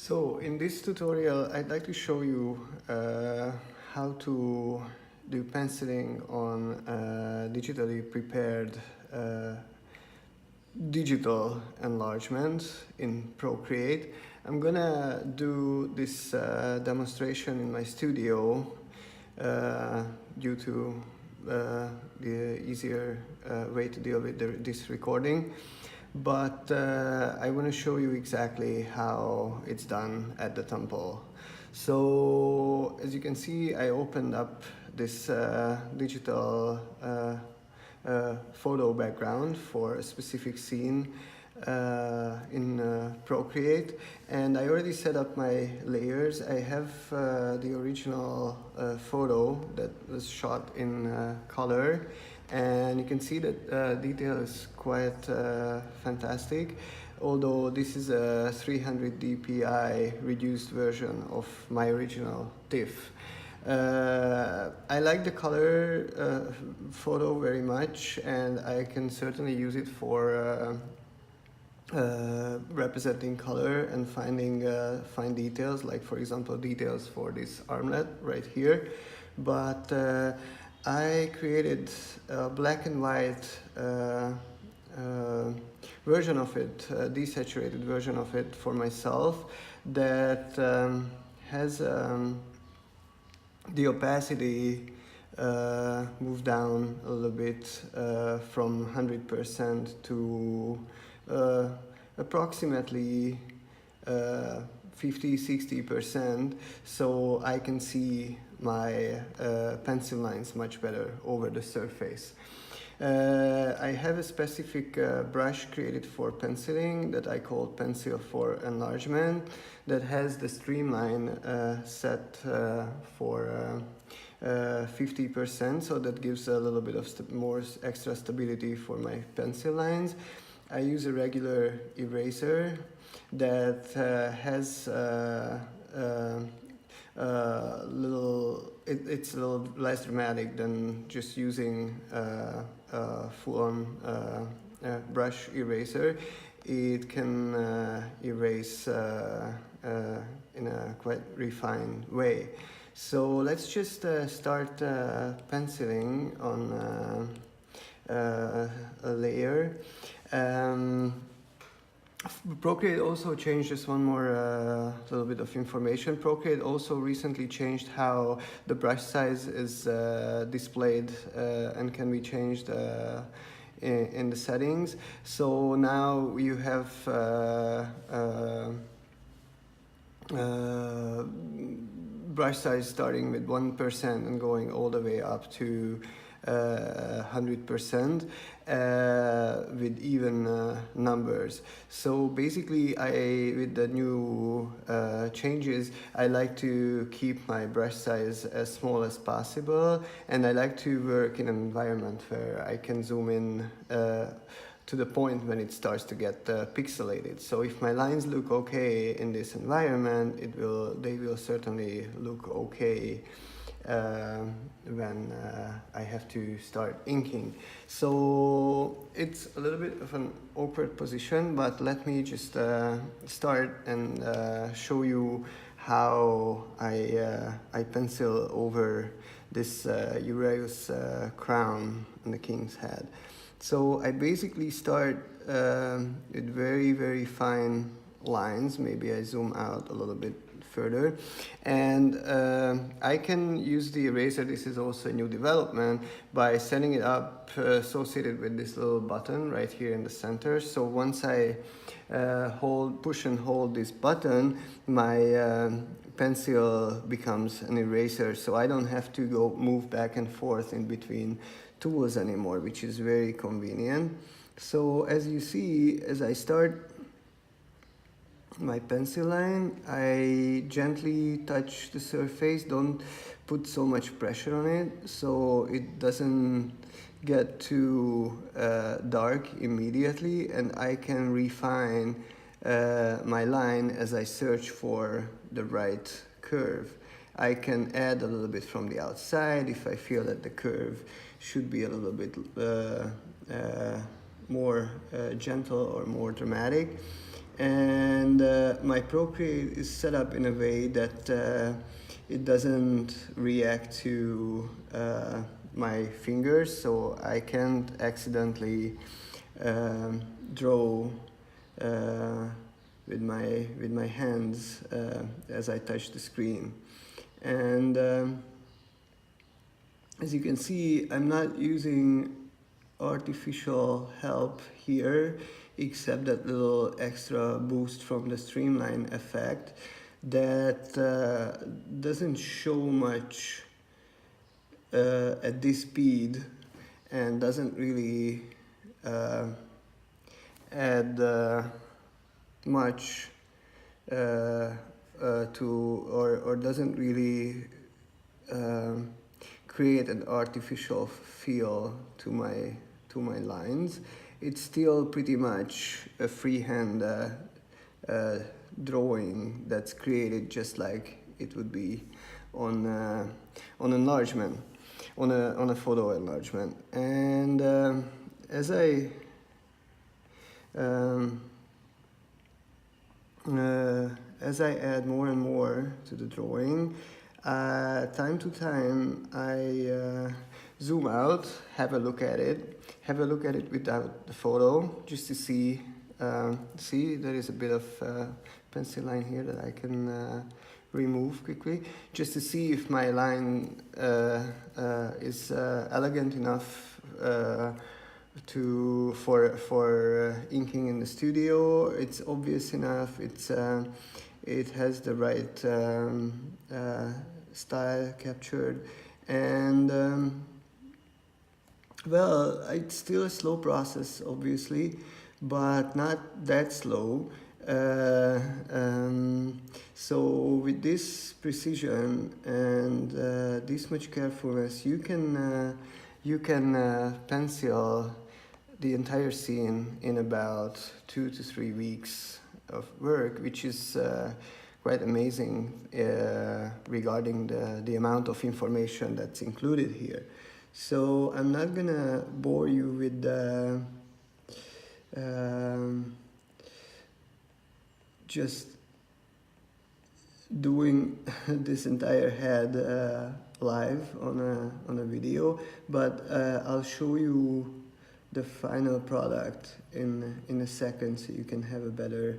So in this tutorial, I'd like to show you how to do penciling on digitally prepared digital enlargement in Procreate. I'm gonna do this demonstration in my studio due to the easier way to deal with this recording. But I want to show you exactly how it's done at the temple. So as you can see, I opened up this digital photo background for a specific scene in Procreate, and I already set up my layers. I have the original photo that was shot in color, and you can see that detail is quite fantastic, although this is a 300 dpi reduced version of my original TIFF. I like the color photo very much, and I can certainly use it for representing color and finding fine details, like for example details for this armlet right here. But I created a black and white version of it, a desaturated version of it for myself that has the opacity moved down a little bit from 100% to approximately 50–60%, so I can see my pencil lines much better over the surface. I have a specific brush created for penciling that I call Pencil for Enlargement, that has the streamline set for 50%, so that gives a little bit of more extra stability for my pencil lines. I use a regular eraser that has it's a little less dramatic than just using a full-on brush eraser. It can erase in a quite refined way. So let's just start penciling on a layer. Procreate also changed just one more little bit of information. Procreate also recently changed how the brush size is displayed and can be changed in the settings. So now you have brush size starting with 1% and going all the way up to 100% with even numbers. So basically, with the new changes, I like to keep my brush size as small as possible, and I like to work in an environment where I can zoom in to the point when it starts to get pixelated. So if my lines look okay in this environment, they will certainly look okay when I have to start inking. So it's a little bit of an awkward position, but let me just start and show you how I pencil over this Uraeus crown on the king's head. So I basically start with very, very fine lines. Maybe I zoom out a little bit further, and I can use the eraser. This is also a new development by setting it up associated with this little button right here in the center. So once I push and hold this button, my pencil becomes an eraser, so I don't have to move back and forth in between tools anymore, which is very convenient. So as you see, as I start my pencil line, I gently touch the surface, don't put so much pressure on it so it doesn't get too dark immediately, and I can refine my line as I search for the right curve. I can add a little bit from the outside if I feel that the curve should be a little bit more gentle or more dramatic. And my Procreate is set up in a way that it doesn't react to my fingers, so I can't accidentally draw with my hands as I touch the screen. And as you can see, I'm not using artificial help here, except that little extra boost from the streamline effect that doesn't show much at this speed and doesn't really add much to or doesn't really create an artificial feel to my lines. It's still pretty much a freehand drawing that's created just like it would be on enlargement, on a photo enlargement. And as I add more and more to the drawing, time to time I zoom out, have a look at it without the photo, just to see there is a bit of pencil line here that I can remove quickly, just to see if my line is elegant enough for inking in the studio. It's obvious enough. It has the right style captured, and well, it's still a slow process, obviously, but not that slow. So with this precision and this much carefulness, you can pencil the entire scene in about 2 to 3 weeks of work, which is quite amazing regarding the amount of information that's included here. So I'm not gonna bore you with the just doing this entire head live on a video, but I'll show you the final product in a second, so you can have a better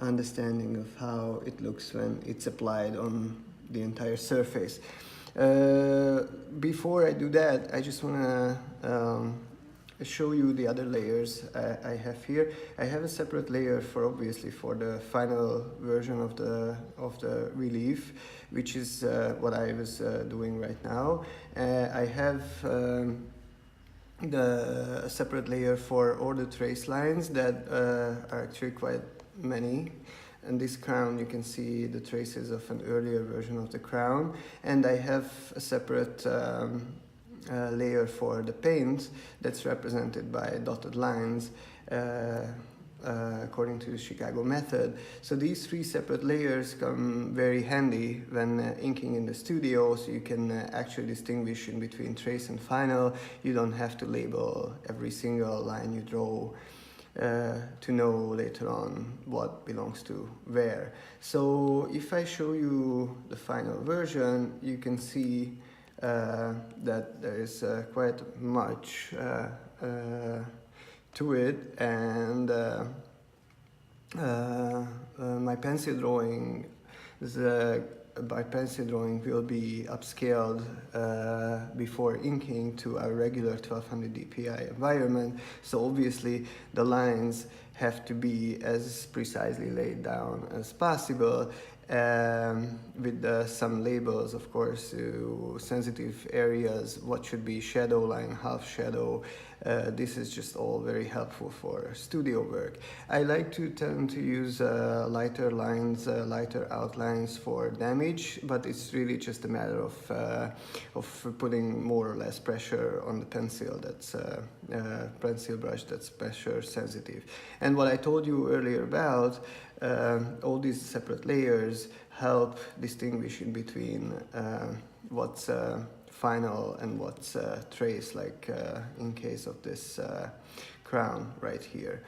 understanding of how it looks when it's applied on the entire surface. Before I do that, I just want to show you the other layers I have here. I have a separate layer for obviously for the final version of the relief, which is what I was doing right now. I have the separate layer for all the trace lines that are actually quite many. And this crown, you can see the traces of an earlier version of the crown. And I have a separate layer for the paint that's represented by dotted lines according to the Chicago method. So these 3 separate layers come very handy when inking in the studio, so you can actually distinguish in between trace and final. You don't have to label every single line you draw to know later on what belongs to where. So if I show you the final version, you can see that there is quite much to it, and my pencil drawing will be upscaled before inking to a regular 1200 dpi environment. So obviously the lines have to be as precisely laid down as possible, with some labels, of course, to sensitive areas, what should be shadow line, half shadow. This is just all very helpful for studio work. I like to tend to use lighter lines, lighter outlines for damage, but it's really just a matter of putting more or less pressure on the pencil that's pencil brush that's pressure sensitive. And what I told you earlier about all these separate layers help distinguish in between what's final and what's trace, like in case of this crown right here.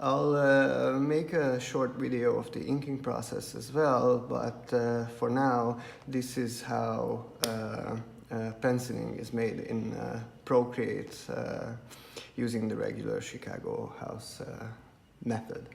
I'll make a short video of the inking process as well, but for now, this is how penciling is made in Procreate using the regular Chicago house method.